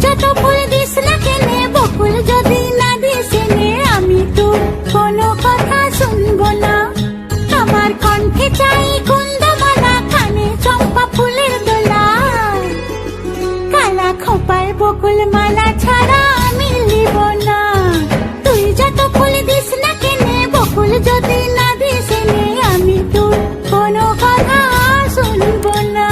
যত ফুল দিস না কেনে বকুল যদি না দিস এনে আমি তো কোনো কথা শুনবো না। আমার কণ্ঠে চাই কুন্দমালা, কানে চম্পা ফুলের দোলা, কালা খোপায় বকুল মালা ছাড়া আমি লিব না। তুই যত ফুল দিস না কেনে বকুল যদি না দিস এনে আমি তো কোনো কথা শুনবো না।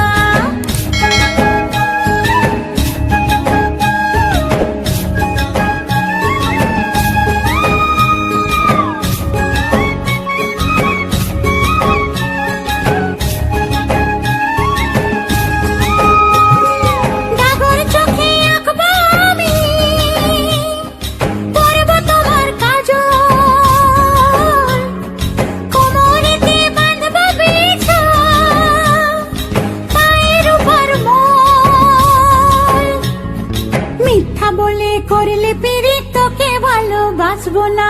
করলে পিরিত তোকে ভালোবাসবো না।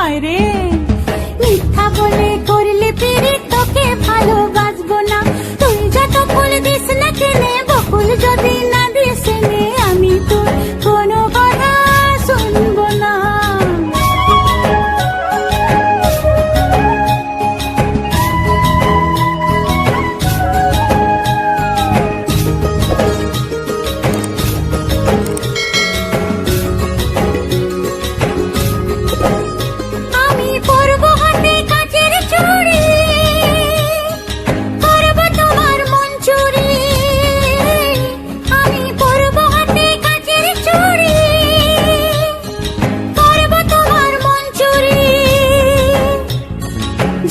আরে মিথ্যা বলে করলে পিরিত তোকে ভালোবাসবো না। তুই যত ফুল দিস না কেনে বকুল যদি না দিস এনে আমি তোর কোনো কথা শুনবো না।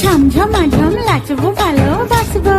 ঝমঝমাঝম নাচবো ভালোবাসবো,